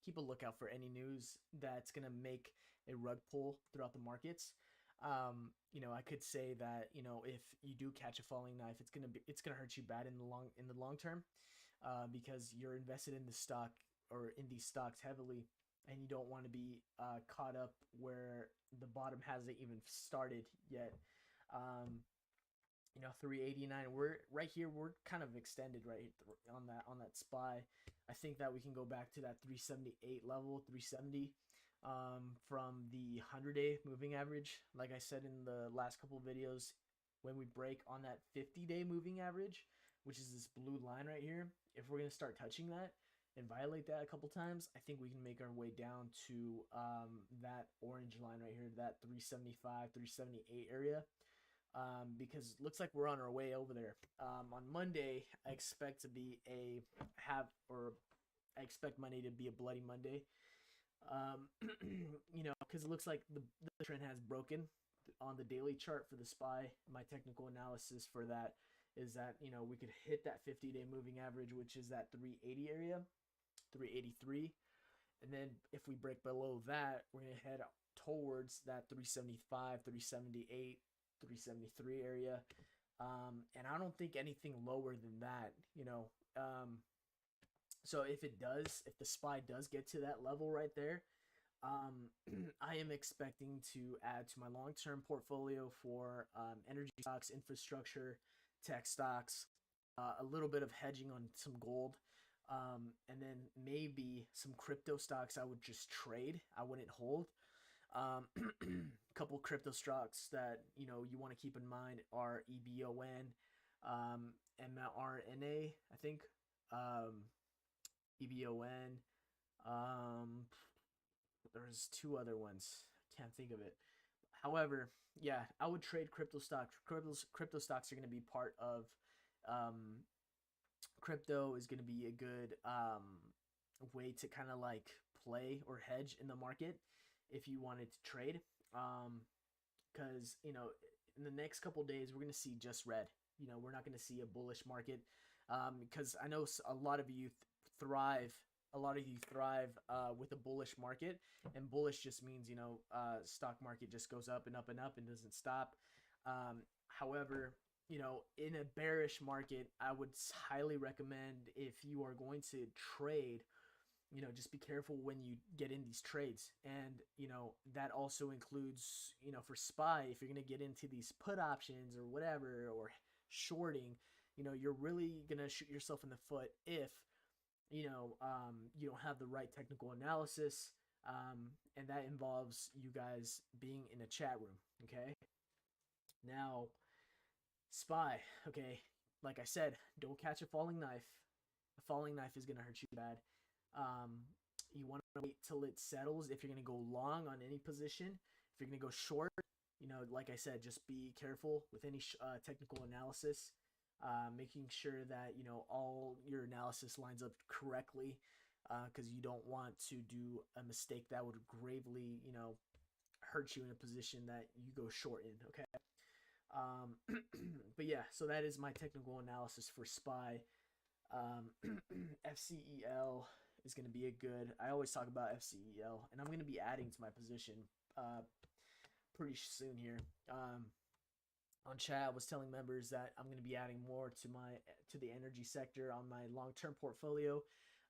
keep a lookout for any news that's gonna make a rug pull throughout the markets. I could say that if you do catch a falling knife, it's gonna hurt you bad in the long term, because you're invested in the stock or in these stocks heavily, and you don't want to be caught up where the bottom hasn't even started yet. Um, 389. We're right here. We're kind of extended right on that SPY. I think that we can go back to that 378 level, 370, from the 100-day moving average. Like I said in the last couple of videos, when we break on that 50-day moving average, which is this blue line right here, if we're gonna start touching that and violate that a couple times, I think we can make our way down to that orange line right here, that 375, 378 area, because it looks like we're on our way over there. On Monday, I expect to be I expect Monday to be a bloody Monday. Because it looks like the trend has broken on the daily chart for the SPY. My technical analysis for that is that we could hit that 50-day moving average, which is that 380 area, 383, and then if we break below that, we're gonna head towards that 375, 378, 373 area. And I don't think anything lower than that. So if the SPY does get to that level right there, I am expecting to add to my long-term portfolio for energy stocks, infrastructure, tech stocks, a little bit of hedging on some gold, and then maybe some crypto stocks I would just trade. I wouldn't hold. A couple crypto stocks that you want to keep in mind are EBON, MRNA, I think, EBON. There's two other ones. Can't think of it. However, yeah, I would trade crypto stocks. Crypto stocks are going to be part of crypto is going to be a good way to kind of like play or hedge in the market if you wanted to trade. Because in the next couple of days we're going to see just red. We're not going to see a bullish market, because I know a lot of you thrive. A lot of you thrive with a bullish market, and bullish just means stock market just goes up and up and up and doesn't stop. However, in a bearish market, I would highly recommend, if you are going to trade, just be careful when you get in these trades. And that also includes, for SPY, if you're going to get into these put options or whatever, or shorting, you're really going to shoot yourself in the foot if you don't have the right technical analysis, and that involves you guys being in a chat room. Okay, now SPY. Okay, like I said, don't catch a falling knife. A falling knife is gonna hurt you bad. You want to wait till it settles if you're gonna go long on any position. If you're gonna go short, like I said, just be careful with any technical analysis. Making sure that all your analysis lines up correctly, because you don't want to do a mistake that would gravely hurt you in a position that you go short in. Okay. But yeah, so that is my technical analysis for SPY. FCEL is going to be a good. I always talk about FCEL, and I'm going to be adding to my position pretty soon here. On chat, I was telling members that I'm going to be adding more to the energy sector on my long-term portfolio.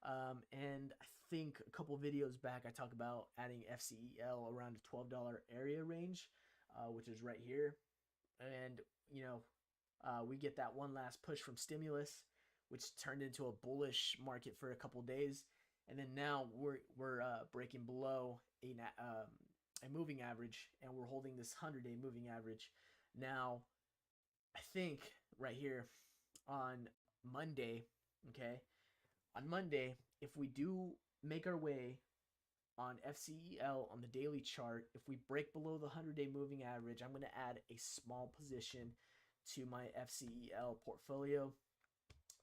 And I think a couple videos back, I talked about adding FCEL around a $12 area range, which is right here. And, we get that one last push from stimulus, which turned into a bullish market for a couple days. And then now we're breaking below a moving average, and we're holding this 100-day moving average. Now, I think right here on Monday, okay, on Monday, if we do make our way on FCEL on the daily chart, if we break below the 100-day moving average, I'm going to add a small position to my FCEL portfolio,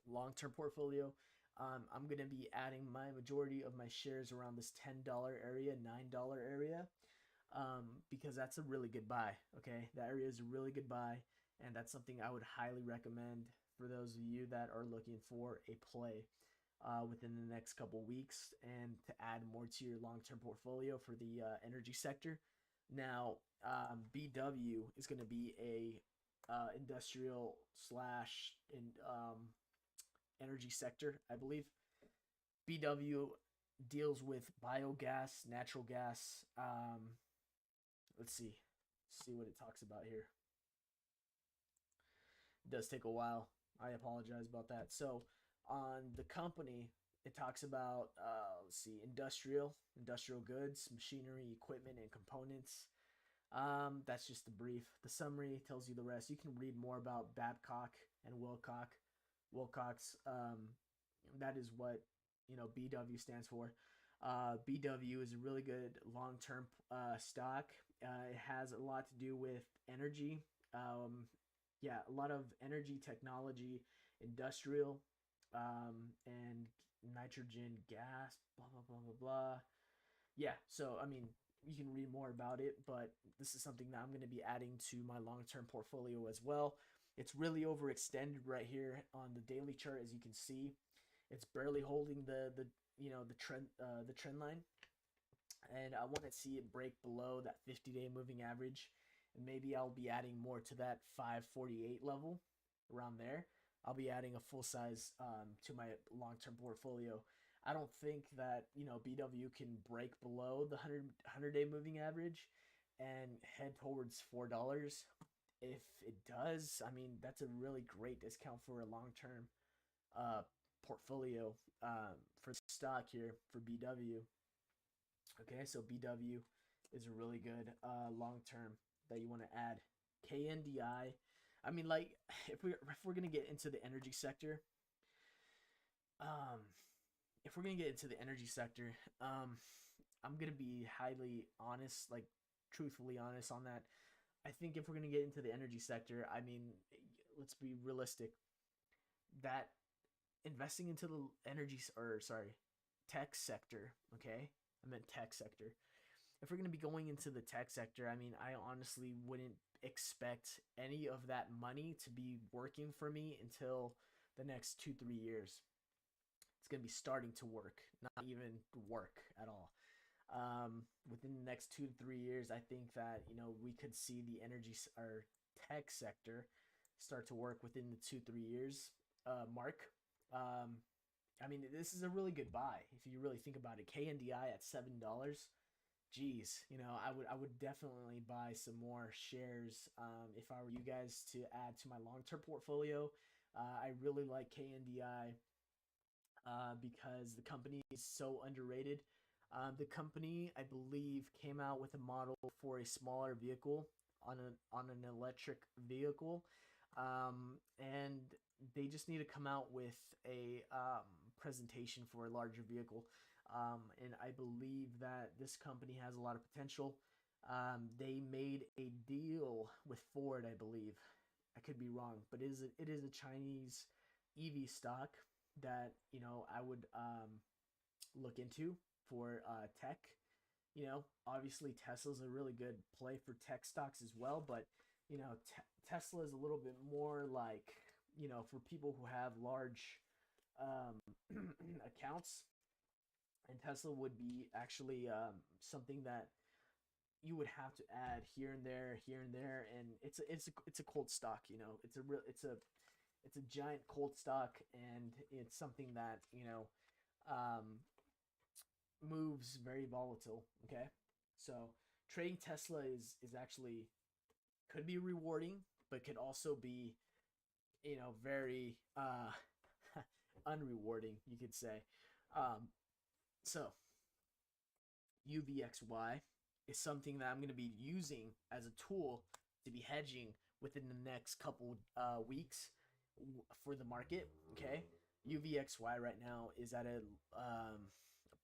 long-term portfolio. I'm going to be adding my majority of my shares around this $10 area, $9 area, because that's a really good buy. Okay, that area is a really good buy, and that's something I would highly recommend for those of you that are looking for a play. within the next couple weeks, and to add more to your long-term portfolio for the energy sector. Now, BW is going to be a industrial slash in energy sector, I believe. BW deals with biogas, natural gas. Let's see what it talks about here. It does take a while. I apologize about that. So on the company, it talks about let's see, industrial goods, machinery, equipment, and components. That's just the brief. The summary tells you the rest. You can read more about Babcock and Wilcox. That is what BW stands for. BW is a really good long-term stock. It has a lot to do with energy. Yeah, a lot of energy technology, industrial, and nitrogen gas, blah blah blah blah blah. Yeah, so I mean, you can read more about it, but this is something that I'm going to be adding to my long-term portfolio as well. It's really overextended right here on the daily chart, as you can see. It's barely holding the trend line, and I want to see it break below that 50-day moving average, and maybe I'll be adding more to that 548 level around there. I'll be adding a full size to my long-term portfolio. I don't think that BW can break below the 100-day moving average and head towards $4. If it does, I mean, that's a really great discount for a long-term portfolio for stock here for BW. Okay, so BW is a really good long-term that you want to add. KNDI. I mean, like, if we're gonna get into the energy sector, um, I'm gonna be highly honest, like truthfully honest on that. I think if we're gonna get into the energy sector, I mean, let's be realistic. That investing into the tech sector. Okay, I meant tech sector. If we're gonna be going into the tech sector, I mean, I honestly wouldn't expect any of that money to be working for me until the next 2-3 years. It's going to be starting to work, not even work at all. Within the next 2 to 3 years, I think that we could see the energy or tech sector start to work within the 2-3 years mark. I mean, this is a really good buy if you really think about it. KNDI at $7. Geez, I would definitely buy some more shares if I were you guys to add to my long-term portfolio. I really like KNDI because the company is so underrated. The company, I believe, came out with a model for a smaller vehicle on an electric vehicle, and they just need to come out with a presentation for a larger vehicle. And I believe that this company has a lot of potential. They made a deal with Ford, I believe. I could be wrong, but it is a Chinese EV stock that I would look into for tech. Obviously Tesla's a really good play for tech stocks as well, but Tesla is a little bit more like for people who have large accounts. And Tesla would be actually something that you would have to add here and there, and it's a cold stock. It's a giant cold stock, and it's something that moves very volatile. Okay, so trading Tesla is actually could be rewarding, but could also be very unrewarding, you could say. So UVXY is something that I'm going to be using as a tool to be hedging within the next couple weeks for the market. Okay, UVXY right now is at a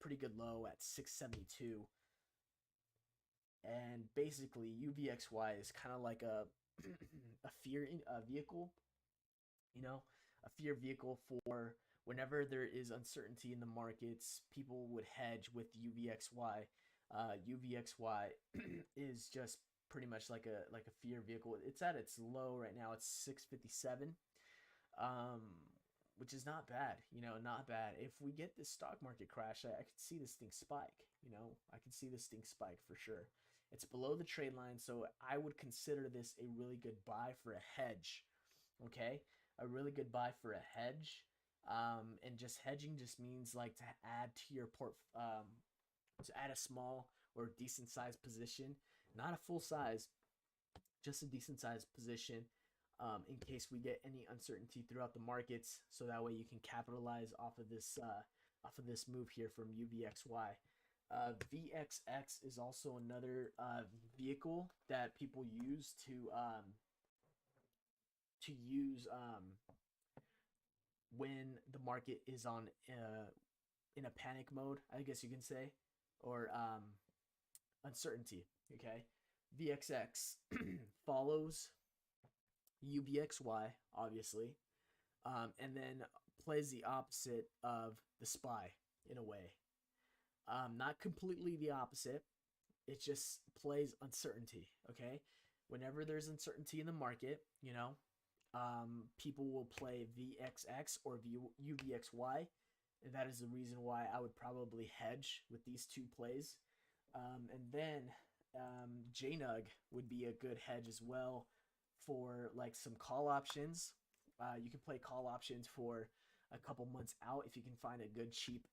pretty good low at 672, and basically UVXY is kind of like a fear vehicle, a fear vehicle for whenever there is uncertainty in the markets, people would hedge with UVXY. UVXY is just pretty much like a fear vehicle. It's at its low right now. It's 657. which is not bad, not bad. If we get this stock market crash, I could see this thing spike, I could see this thing spike for sure. It's below the trade line, so I would consider this a really good buy for a hedge, okay? A really good buy for a hedge. And just hedging just means like to add to your to add a small or decent sized position, not a full size, just a decent sized position, in case we get any uncertainty throughout the markets. So that way you can capitalize off of this move here from UVXY. VXX is also another vehicle that people use to use when the market is on in a panic mode, I guess you can say, or uncertainty. Okay, VXX follows UVXY obviously, and then plays the opposite of the SPY in a way. Not completely the opposite. It just plays uncertainty. Okay, whenever there's uncertainty in the market, people will play VXX or UVXY, and that is the reason why I would probably hedge with these two plays. And then JNUG would be a good hedge as well for like some call options. You can play call options for a couple months out if you can find a good cheap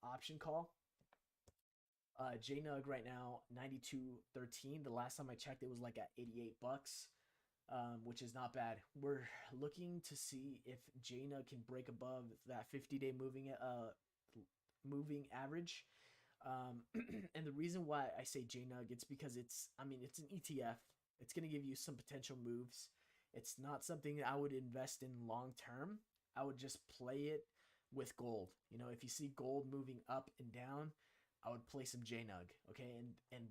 option call. JNUG right now 92.13. The last time I checked, it was like at $88, which is not bad. We're looking to see if JNUG can break above that 50-day moving average. And the reason why I say JNUG, it's because it's an ETF. It's going to give you some potential moves. It's not something I would invest in long term. I would just play it with gold. If you see gold moving up and down, I would play some JNUG. Okay, and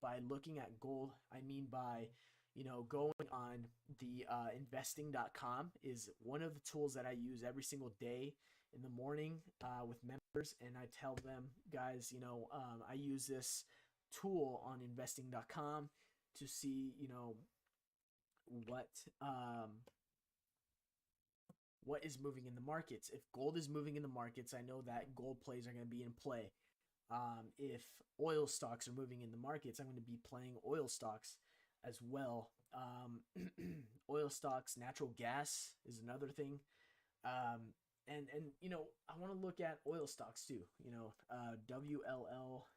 by looking at gold, I mean by going on the investing.com is one of the tools that I use every single day in the morning with members, and I tell them, guys, I use this tool on investing.com to see, what is moving in the markets. If gold is moving in the markets, I know that gold plays are going to be in play. If oil stocks are moving in the markets, I'm going to be playing oil stocks as well. Oil stocks, natural gas is another thing. And I want to look at oil stocks too. WLL.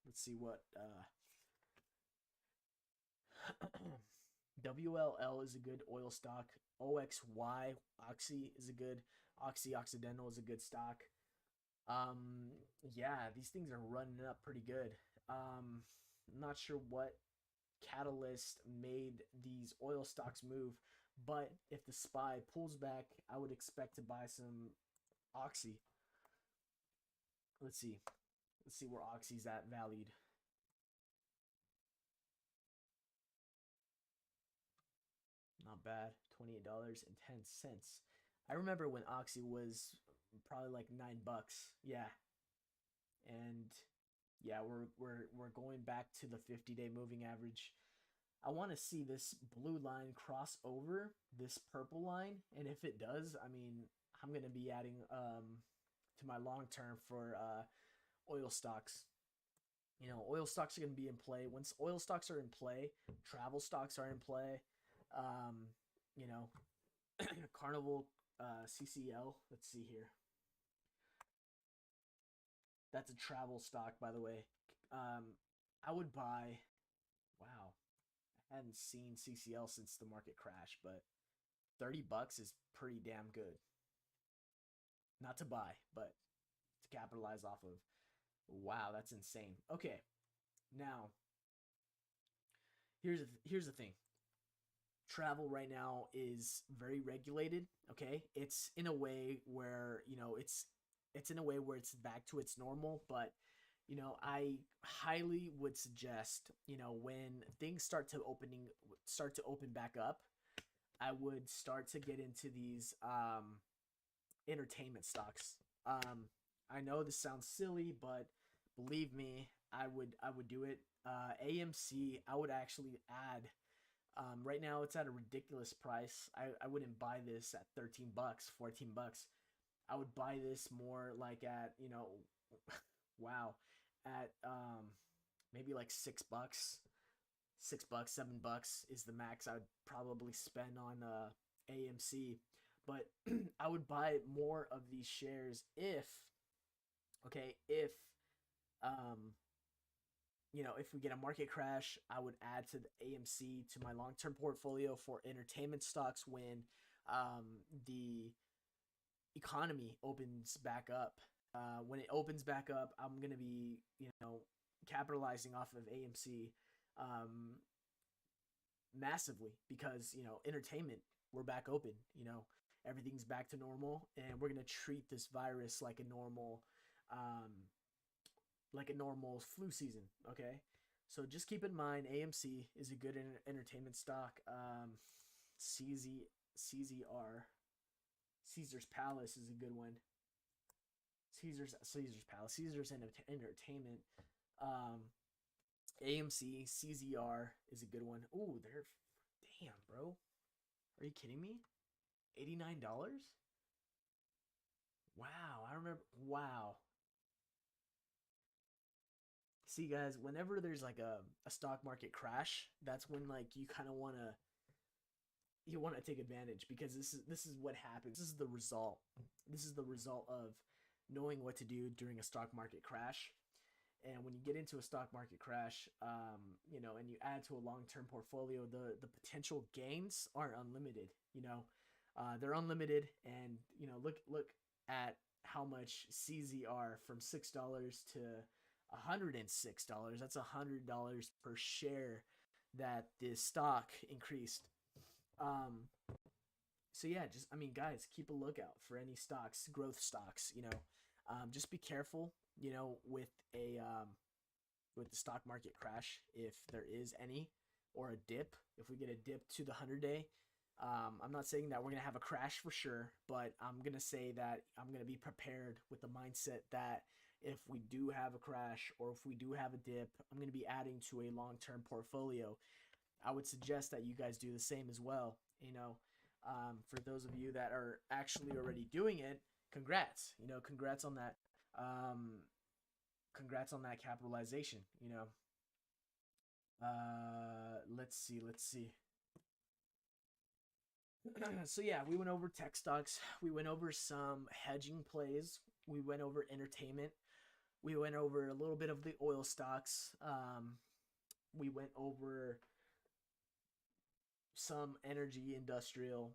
Let's see what WLL is a good oil stock. OXY, Oxy is a good. Occidental is a good stock. Yeah, these things are running up pretty good. I'm not sure what catalyst made these oil stocks move, but if the SPY pulls back, I would expect to buy some Oxy. Let's see where Oxy's at valued. Not bad, $28.10. I remember when Oxy was probably like $9. Yeah, and yeah, we're going back to the 50-day moving average. I want to see this blue line cross over this purple line, and if it does, I'm going to be adding to my long term for oil stocks. Oil stocks are going to be in play. Once oil stocks are in play, travel stocks are in play. Carnival, CCL. Let's see here. That's a travel stock, by the way. I would buy. Wow, I hadn't seen CCL since the market crash, but $30 is pretty damn good. Not to buy, but to capitalize off of. Wow, that's insane. Okay, now here's the thing. Travel right now is very regulated. Okay, it's in a way where it's in a way where it's back to its normal, but I highly would suggest, when things start to open back up, I would start to get into these entertainment stocks. I know this sounds silly, but believe me, I would do it. AMC, I would actually add Right now it's at a ridiculous price. I wouldn't buy this at 13 bucks, 14 bucks. I would buy this more like at, wow, at maybe like 6 bucks. 6 bucks, 7 bucks is the max I would probably spend on AMC. But I would buy more of these shares if, okay, if um, if we get a market crash, I would add to the AMC to my long-term portfolio for entertainment stocks when the economy opens back up. When it opens back up, I'm gonna be, capitalizing off of AMC um, massively because entertainment, we're back open. Everything's back to normal, and we're gonna treat this virus um, like a normal flu season. Okay, so just keep in mind AMC is a good entertainment stock. CZR Caesar's Palace is a good one. Caesar's Palace, Caesar's Entertainment. Um, AMC CZR is a good one. Ooh, they're damn, bro. Are you kidding me? $89? Wow, I remember. Wow. See, guys, whenever there's like a stock market crash, that's when like you want to take advantage because this is what happens. This is the result. This is the result of knowing what to do during a stock market crash. And when you get into a stock market crash, and you add to a long-term portfolio, the potential gains are unlimited. They're unlimited, and look at how much CZR from $6 to $106. That's $100 per share that this stock increased. Um, so yeah, guys, keep a lookout for any stocks, growth stocks. Just be careful. With with the stock market crash, if there is any, or a dip. If we get a dip to the 100-day, I'm not saying that we're gonna have a crash for sure, but I'm gonna say that I'm gonna be prepared with the mindset that if we do have a crash or if we do have a dip, I'm gonna be adding to a long-term portfolio. I would suggest that you guys do the same as well. For those of you that are actually already doing it, congrats. Congrats on that. Congrats on that capitalization. Let's see. So yeah, we went over tech stocks. We went over some hedging plays. We went over entertainment. We went over a little bit of the oil stocks. We went over some energy industrial.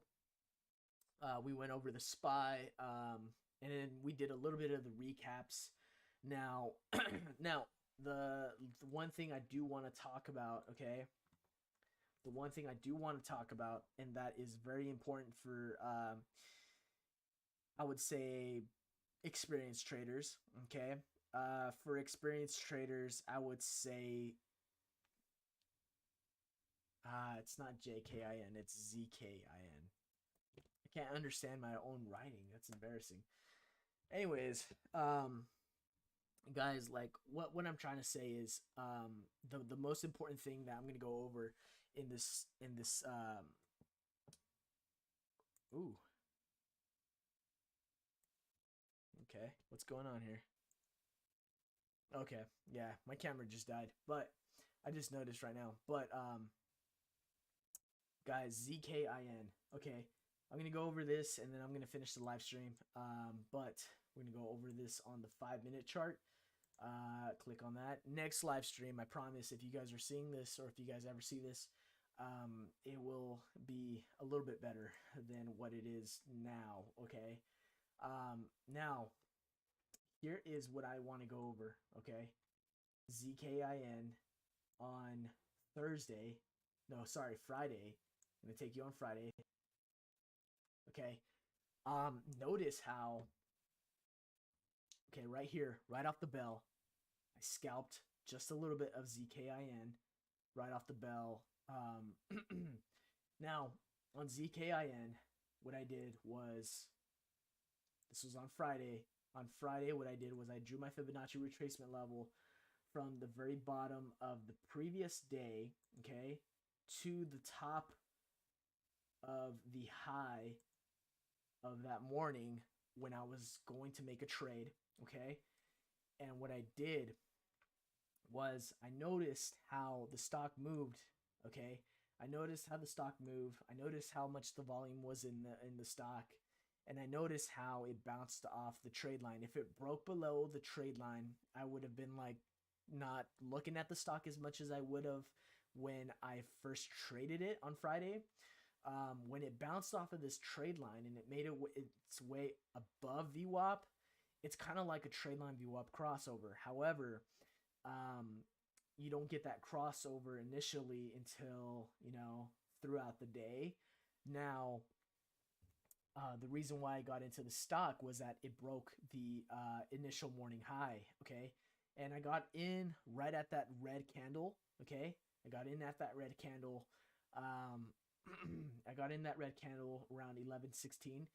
We went over the SPY, and then we did a little bit of the recaps. Now, the one thing I do want to talk about, okay? The one thing I do want to talk about, and that is very important for, I would say, experienced traders, okay? For experienced traders, I would say, it's not JKIN, it's ZKIN. I can't understand my own writing. That's embarrassing. Anyways, guys, like what I'm trying to say is the most important thing that I'm gonna go over in this ooh, okay, what's going on here? Okay, yeah, my camera just died, but I just noticed right now. But guys, ZKIN. Okay, I'm gonna go over this and then I'm gonna finish the live stream. But we're gonna go over this on the 5-minute chart. Click on that. Next live stream, I promise, if you guys are seeing this or if you guys ever see this, it will be a little bit better than what it is now. Okay. Now, here is what I want to go over. Okay. ZKIN on Thursday. No, sorry, Friday. I'm gonna take you on Friday. Okay. Notice how, okay, right here, right off the bell, I scalped just a little bit of ZKIN right off the bell. Now, on ZKIN, what I did was, this was on Friday. On Friday, what I did was I drew my Fibonacci retracement level from the very bottom of the previous day, okay, to the top of the high of that morning when I was going to make a trade, okay? And what I did was I noticed how the stock moved, okay? I noticed how the stock moved. I noticed how much the volume was in the stock, and I noticed how it bounced off the trade line. If it broke below the trade line, I would have been like not looking at the stock as much as I would have when I first traded it on Friday. When it bounced off of this trade line and it made its way above VWAP, it's kind of like a trade line VWAP crossover. However, you don't get that crossover initially until, throughout the day. Now, the reason why I got into the stock was that it broke the initial morning high, okay? And I got in right at that red candle, okay? I got in at that red candle. I got in that red candle around 11:16,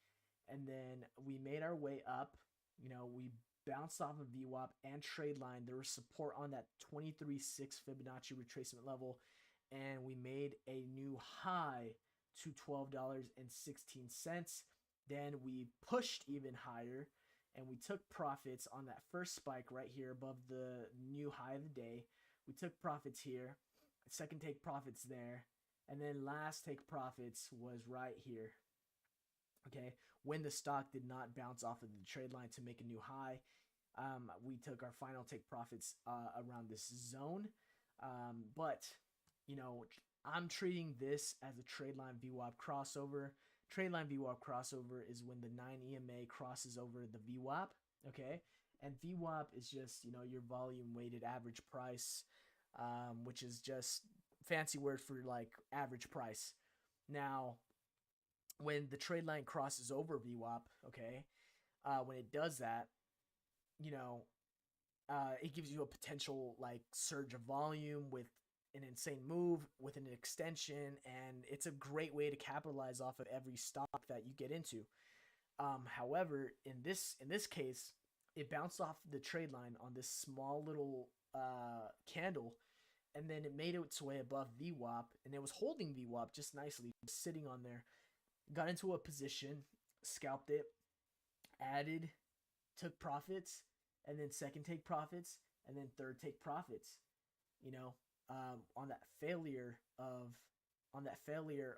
and then we made our way up. We bounced off of VWAP and trade line. There was support on that 23.6 Fibonacci retracement level, and we made a new high to $12.16. Then we pushed even higher, and we took profits on that first spike right here above the new high of the day. We took profits here, second take profits there, and then last take profits was right here, okay? When the stock did not bounce off of the trade line to make a new high, we took our final take profits around this zone. But, I'm treating this as a trade line VWAP crossover. Trade line VWAP crossover is when the 9 EMA crosses over the VWAP, okay? And VWAP is just, your volume weighted average price, which is just fancy word for like average price. Now, when the trade line crosses over VWAP, okay, when it does that, it gives you a potential like surge of volume with an insane move, with an extension, and it's a great way to capitalize off of every stock that you get into. However, in this case, it bounced off the trade line on this small little candle, and then it made its way above VWAP, and it was holding VWAP just nicely, just sitting on there. Got into a position, scalped it, added, took profits, and then second take profits, and then third take profits. On that failure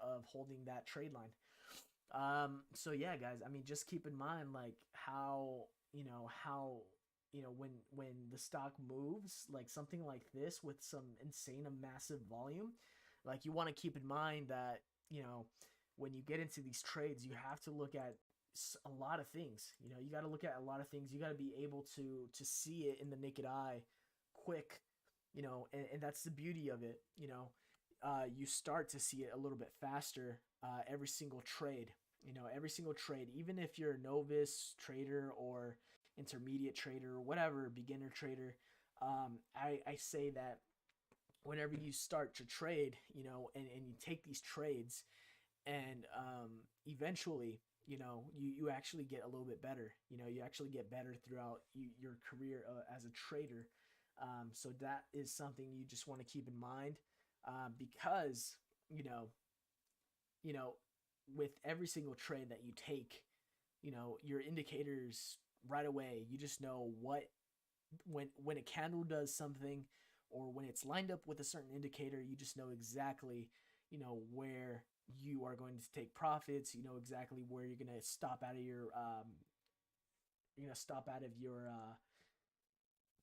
of holding that trade line. So yeah, guys, I mean, just keep in mind like how when the stock moves like something like this with some insane massive volume, like you want to keep in mind that when you get into these trades, you have to look at a lot of things. You got to look at a lot of things. You got to be able to see it in the naked eye quick, and that's the beauty of it. You start to see it a little bit faster every single trade, even if you're a novice trader or intermediate trader or whatever, beginner trader. I say that whenever you start to trade, and you take these trades, and eventually, you actually get a little bit better. You actually get better throughout your career as a trader. So that is something you just want to keep in mind, because with every single trade that you take, your indicators right away, you just know when a candle does something, or when it's lined up with a certain indicator, you just know exactly, where you are going to take profits. You know exactly where you're going to stop out of your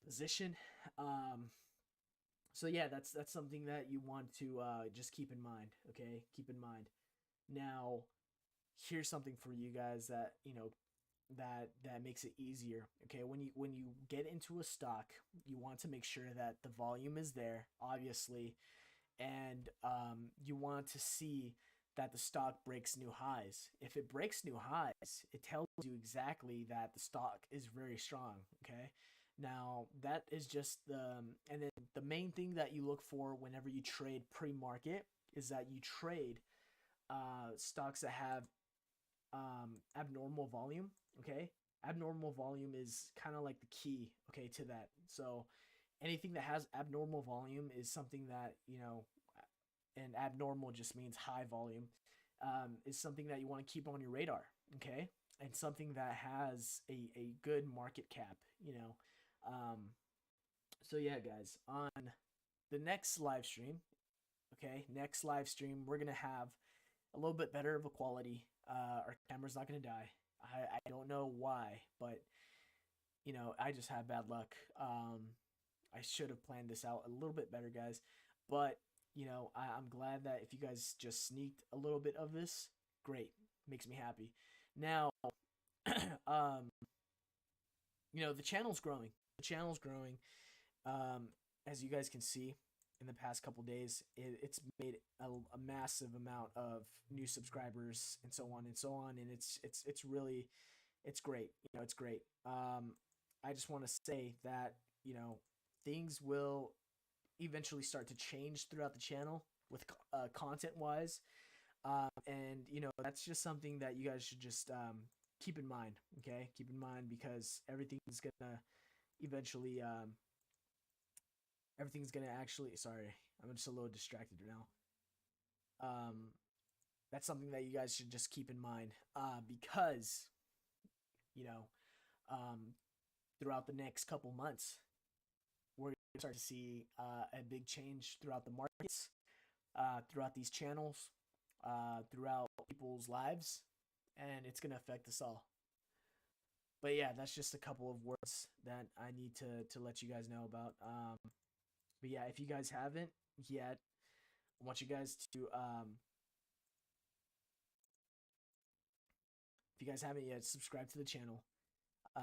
position. So yeah, that's something that you want to just keep in mind. Okay, keep in mind. Now, here's something for you guys that that makes it easier. Okay, when you get into a stock, you want to make sure that the volume is there, obviously, and you want to see that the stock breaks new highs. If it breaks new highs, it tells you exactly that the stock is very strong. Okay, now that is just and then the main thing that you look for whenever you trade pre-market is that you trade stocks that have abnormal volume. Okay, abnormal volume is kind of like the key, okay, to that. So anything that has abnormal volume is something that and abnormal just means high volume, is something that you want to keep on your radar, okay? And something that has a good market cap, you know. So yeah, guys, on the next live stream, okay, next live stream, we're gonna have a little bit better of a quality. Our camera's not gonna die. I don't know why, but you know, I just had bad luck. I should have planned this out a little bit better, guys. But you know, I'm glad that if you guys just sneaked a little bit of this, great, makes me happy. Now, um, you know, the channel's growing. The channel's growing. Um, as you guys can see, in the past couple days, it's made a massive amount of new subscribers and so on and so on, and it's really it's great. You know, it's great. I just want to say that you know things will eventually start to change throughout the channel with content wise, and you know that's just something that you guys should just keep in mind. Okay, keep in mind because eventually everything's gonna actually. Sorry, I'm just a little distracted right now. Um, that's something that you guys should just keep in mind because you know um, throughout the next couple months we're going to start to see a big change throughout the markets, throughout these channels, throughout people's lives, and it's going to affect us all. But yeah, that's just a couple of words that I need to let you guys know about. But yeah, if you guys haven't yet, I want you guys to if you guys haven't yet, subscribe to the channel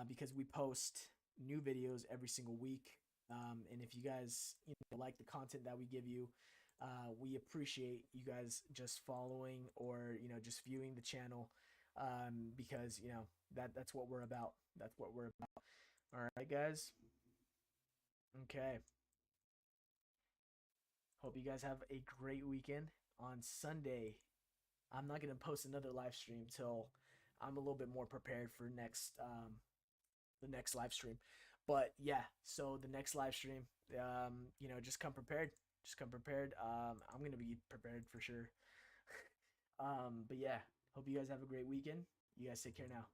because we post new videos every single week. And if you guys like the content that we give you, we appreciate you guys just following or just viewing the channel because that's what we're about. That's what we're about. All right, guys. Okay. Hope you guys have a great weekend. On Sunday, I'm not gonna post another live stream till I'm a little bit more prepared for the next live stream. But yeah, so the next live stream, just come prepared. Just come prepared. I'm gonna be prepared for sure. But yeah, hope you guys have a great weekend. You guys take care now.